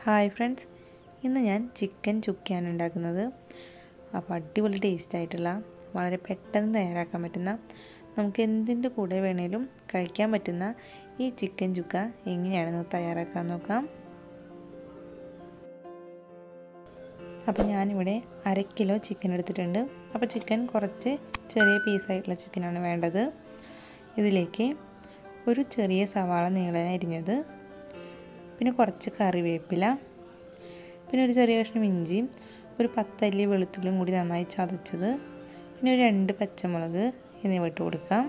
Hi friends, ഇന്ന് ഞാൻ chicken ചുക്കയാണ് ഉണ്ടാക്കുന്നത്. അപ്പോൾ അടിപൊളി ടേസ്റ്റ് ആയിട്ടുള്ള വളരെ പെട്ടെന്ന് തയ്യാറാക്കാൻ പറ്റുന്ന നമുക്ക് എന്തിൻ്റെ കൂടെ വേണേലും കഴിക്കാൻ പറ്റുന്ന ഈ ചിക്കൻ ചുക്ക എങ്ങനെയാണെന്ന് തയ്യാറാക്കാൻ നോക്കാം. അപ്പോൾ ഞാനിവിടെ 1/2 കിലോ ചിക്കൻ എടുത്തിട്ടുണ്ട്. അപ്പോൾ ചിക്കൻ കുറച്ച് ചെറിയ പീസായിട്ടുള്ള ചിക്കനാണ് വേണ്ടത്. ഇതിലേക്ക് ഒരു ചെറിയ സവാള നീളനെ അരിഞ്ഞത്, പിന്നെ കുറച്ച് കറിവേപ്പില, പിന്നെ ഒരു ചെറിയ കഷ്ണം ഇഞ്ചിയും ഒരു 10 അല്ലി വെളുത്തുള്ളിയും കൂടി നന്നായി ചതച്ചത്, പിന്നെ ഒരു 2 പച്ചമുളക് എന്നിവ ഇട്ട് കൊടുക്കാം.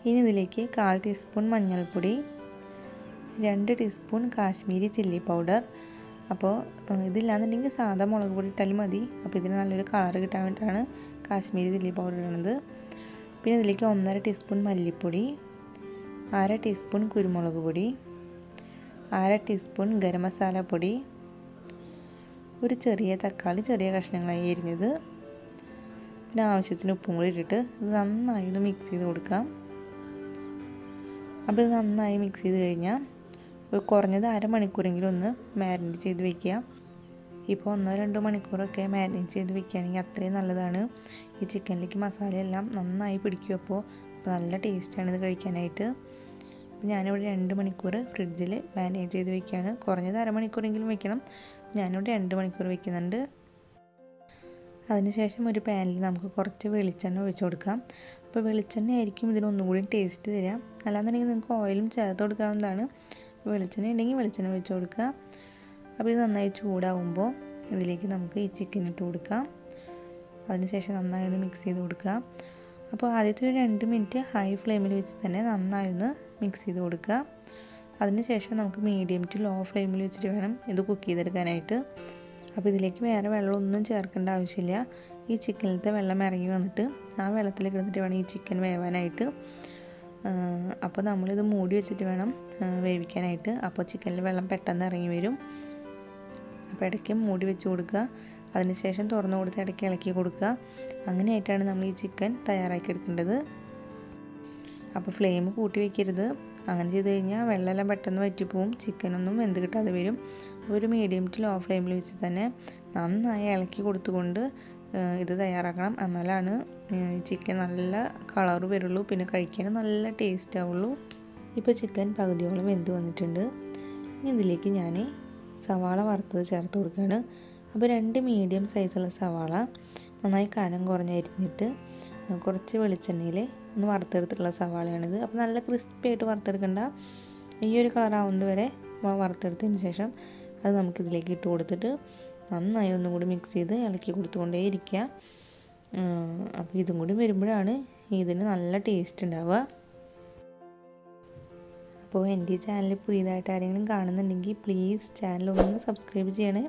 ഇനി ഇതിലേക്ക് 1/4 ടീസ്പൂൺ മഞ്ഞൾപ്പൊടി, 2 ടീസ്പൂൺ കാശ്മീരി ചില്ലി പൗഡർ. അപ്പോൾ ഇതില്ലാന്നുണ്ടെങ്കിൽ സാധാ മുളക് പൊടി ഇട്ടാലും മതി. അപ്പോൾ ഇതിന് നല്ലൊരു കളർ കിട്ടാൻ വേണ്ടിയിട്ടാണ് കാശ്മീരി ചില്ലി പൗഡർ ഇടുന്നത്. പിന്നെ ഇതിലേക്ക് 1/2 ടീസ്പൂൺ മല്ലിപ്പൊടി, 1/2 ടീസ്പൂൺ കുരുമുളക് പൊടി, 1/2 ടീസ്പൂൺ ഗരം മസാല പൊടി, ഒരു ചെറിയ തക്കാളി ചെറിയ കഷ്ണങ്ങളായി എരിഞ്ഞത്, പിന്നെ ആവശ്യത്തിന് ഉപ്പും കൂടി ഇട്ടിട്ട് ഇത് നന്നായി ഒന്ന് മിക്സ് ചെയ്ത് കൊടുക്കാം. അപ്പോൾ ഇത് നന്നായി മിക്സ് ചെയ്ത് കഴിഞ്ഞാൽ കുറഞ്ഞത് അരമണിക്കൂറെങ്കിലും ഒന്ന് മാരിനേറ്റ് ചെയ്ത് വെക്കുക. ഇപ്പോൾ 1-2 മണിക്കൂറൊക്കെ മാരിനേറ്റ് ചെയ്ത് വെക്കുകയാണെങ്കിൽ അത്രയും നല്ലതാണ്. ഈ ചിക്കനിലേക്ക് മസാലയെല്ലാം നന്നായി പിടിക്കും. അപ്പോൾ നല്ല ടേസ്റ്റാണ് ഇത് കഴിക്കാനായിട്ട്. ഞാനിവിടെ 2 മണിക്കൂർ ഫ്രിഡ്ജിൽ മാരിനേറ്റ് ചെയ്ത് വെക്കുകയാണ്. കുറഞ്ഞത് അരമണിക്കൂറെങ്കിലും വെക്കണം. ഞാനിവിടെ 2 മണിക്കൂർ വെക്കുന്നുണ്ട്. അതിനുശേഷം ഒരു പാനിൽ നമുക്ക് കുറച്ച് വെളിച്ചെണ്ണ ഒഴിച്ച് കൊടുക്കാം. അപ്പോൾ വെളിച്ചെണ്ണ ആയിരിക്കും ഇതിനൊന്നുകൂടി ടേസ്റ്റ് തരിക. അല്ലാന്നുണ്ടെങ്കിൽ നിങ്ങൾക്ക് ഓയിലും ചേർത്ത് കൊടുക്കാവുന്നതാണ്. വെളിച്ചെണ്ണ ഉണ്ടെങ്കിൽ വെളിച്ചെണ്ണ ഒഴിച്ച് കൊടുക്കുക. അപ്പോൾ ഇത് നന്നായി ചൂടാവുമ്പോൾ ഇതിലേക്ക് നമുക്ക് ഈ ചിക്കൻ ഇട്ട് കൊടുക്കാം. അതിനുശേഷം നന്നായി ഒന്ന് മിക്സ് ചെയ്ത് കൊടുക്കുക. അപ്പോൾ ആദ്യത്തെ ഒരു 2 മിനിറ്റ് ഹൈ ഫ്ലെയിമിൽ വെച്ച് തന്നെ നന്നായി ഒന്ന് മിക്സ് ചെയ്ത് കൊടുക്കുക. അതിനുശേഷം നമുക്ക് മീഡിയം ടു ലോ ഫ്ലെയിമിൽ വെച്ചിട്ട് വേണം ഇത് കുക്ക് ചെയ്തെടുക്കാനായിട്ട്. അപ്പോൾ ഇതിലേക്ക് വേറെ വെള്ളമൊന്നും ചേർക്കേണ്ട ആവശ്യമില്ല. ഈ ചിക്കനിലത്തെ വെള്ളം ഇറങ്ങി വന്നിട്ട് ആ വെള്ളത്തിലേക്ക് എടുത്തിട്ട് വേണം ഈ ചിക്കൻ വേവാനായിട്ട്. അപ്പോൾ നമ്മളിത് മൂടി വെച്ചിട്ട് വേണം വേവിക്കാനായിട്ട്. അപ്പോൾ ചിക്കനിൽ വെള്ളം പെട്ടെന്ന് ഇറങ്ങി വരും. അപ്പോൾ ഇടയ്ക്ക് മൂടി വെച്ച് കൊടുക്കുക. അതിനുശേഷം തുറന്നു കൊടുത്ത് ഇടയ്ക്ക് ഇളക്കി കൊടുക്കുക. അങ്ങനെയായിട്ടാണ് നമ്മൾ ഈ ചിക്കൻ തയ്യാറാക്കി എടുക്കേണ്ടത്. അപ്പോൾ ഫ്ലെയിം കൂട്ടി വയ്ക്കരുത്. അങ്ങനെ ചെയ്ത് കഴിഞ്ഞാൽ വെള്ളമെല്ലാം പെട്ടെന്ന് വറ്റിപ്പോവും, ചിക്കനൊന്നും വെന്ത് കിട്ടാതെ വരും. ഒരു മീഡിയം ടു ലോ ഫ്ലെയിമിൽ വെച്ച് തന്നെ നന്നായി ഇളക്കി കൊടുത്തുകൊണ്ട് ഇത് തയ്യാറാക്കണം. എന്നാലാണ് ചിക്കൻ നല്ല കളർ വരുള്ളൂ, പിന്നെ കഴിക്കാൻ നല്ല ടേസ്റ്റ് ആവുള്ളൂ. ഇപ്പോൾ ചിക്കൻ പകുതിയോളം വെന്ത് വന്നിട്ടുണ്ട്. ഇനി ഇതിലേക്ക് ഞാൻ സവാള വറുത്തത് ചേർത്ത് കൊടുക്കുകയാണ്. അപ്പോൾ 2 മീഡിയം സൈസുള്ള സവാള നന്നായി കനം കുറഞ്ഞ് അരിഞ്ഞിട്ട് കുറച്ച് വെളിച്ചെണ്ണയിൽ ഒന്ന് വറുത്തെടുത്തിട്ടുള്ള സവാളയാണിത്. അപ്പോൾ നല്ല ക്രിസ്പി ആയിട്ട് വറുത്തെടുക്കണ്ട, ഈ ഒരു കളറാവുന്നത് വരെ വറുത്തെടുത്തതിന് ശേഷം അത് നമുക്കിതിലേക്ക് ഇട്ട് കൊടുത്തിട്ട് നന്നായി ഒന്നും കൂടി മിക്സ് ചെയ്ത് ഇളക്കി കൊടുത്തുകൊണ്ടേ ഇരിക്കുക. അപ്പോൾ ഇതും കൂടി വരുമ്പോഴാണ് ഇതിന് നല്ല ടേസ്റ്റ് ഉണ്ടാവുക. അപ്പോൾ എൻ്റെ ഈ ചാനൽ പുതിയതായിട്ട് ആരെങ്കിലും കാണുന്നുണ്ടെങ്കിൽ പ്ലീസ് ചാനൽ ഒന്ന് സബ്സ്ക്രൈബ് ചെയ്യണേ.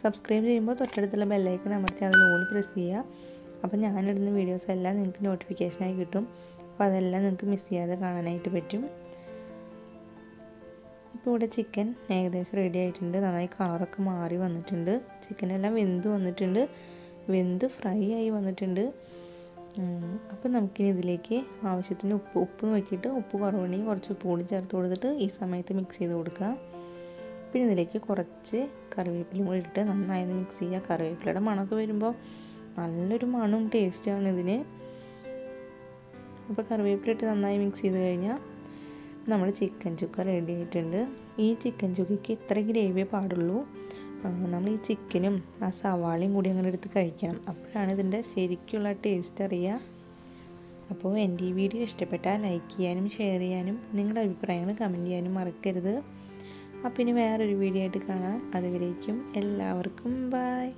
സബ്സ്ക്രൈബ് ചെയ്യുമ്പോൾ തൊട്ടടുത്തുള്ള ബെല്ലൈക്കൺ അമർത്തി അതിൽ ഓൾ പ്രസ് ചെയ്യുക. അപ്പോൾ ഞാനിടുന്ന വീഡിയോസ് എല്ലാം നിങ്ങൾക്ക് നോട്ടിഫിക്കേഷനായി കിട്ടും. അപ്പോൾ അതെല്ലാം നിങ്ങൾക്ക് മിസ് ചെയ്യാതെ കാണാനായിട്ട് പറ്റും. ഇപ്പോൾ ഇവിടെ ചിക്കൻ ഏകദേശം റെഡി ആയിട്ടുണ്ട്. നന്നായി കളറൊക്കെ മാറി വന്നിട്ടുണ്ട്. ചിക്കനെല്ലാം വെന്ത് വന്നിട്ടുണ്ട്, വെന്ത് ഫ്രൈ ആയി വന്നിട്ടുണ്ട്. അപ്പോൾ നമുക്കിനി ഇതിലേക്ക് ആവശ്യത്തിന് ഉപ്പ് നോക്കിയിട്ട് ഉപ്പ് കുറവുണ്ടെങ്കിൽ കുറച്ച് ഉപ്പ് കൂടി ചേർത്ത് കൊടുത്തിട്ട് ഈ സമയത്ത് മിക്സ് ചെയ്ത് കൊടുക്കുക. പിന്നെ ഇതിലേക്ക് കുറച്ച് കറിവേപ്പിലയും കൂടി ഇട്ട് നന്നായി ഒന്ന് മിക്സ് ചെയ്യുക. കറിവേപ്പിലയുടെ മണമൊക്കെ വരുമ്പോൾ നല്ലൊരു മണവും ടേസ്റ്റാണ് ഇതിന്. അപ്പോൾ കറിവേപ്പില ഇട്ട് നന്നായി മിക്സ് ചെയ്ത് കഴിഞ്ഞാൽ നമ്മുടെ ചിക്കൻ ചുക്ക റെഡി ആയിട്ടുണ്ട്. ഈ ചിക്കൻ ചുക്കയ്ക്ക് ഇത്ര ഗ്രേവിയേ പാടുള്ളൂ. നമ്മൾ ഈ ചിക്കനും ആ സവാളയും കൂടി അങ്ങനെ എടുത്ത് കഴിക്കണം. അപ്പോഴാണ് ഇതിൻ്റെ ശരിക്കുള്ള ടേസ്റ്റ് അറിയുക. അപ്പോൾ എൻ്റെ ഈ വീഡിയോ ഇഷ്ടപ്പെട്ടാൽ ലൈക്ക് ചെയ്യാനും ഷെയർ ചെയ്യാനും നിങ്ങളുടെ അഭിപ്രായങ്ങൾ കമൻറ്റ് ചെയ്യാനും മറക്കരുത്. അപ്പോൾ ഇനി വേറൊരു വീഡിയോ ആയിട്ട് കാണാം. അതുവരേക്കും എല്ലാവർക്കും ബൈ.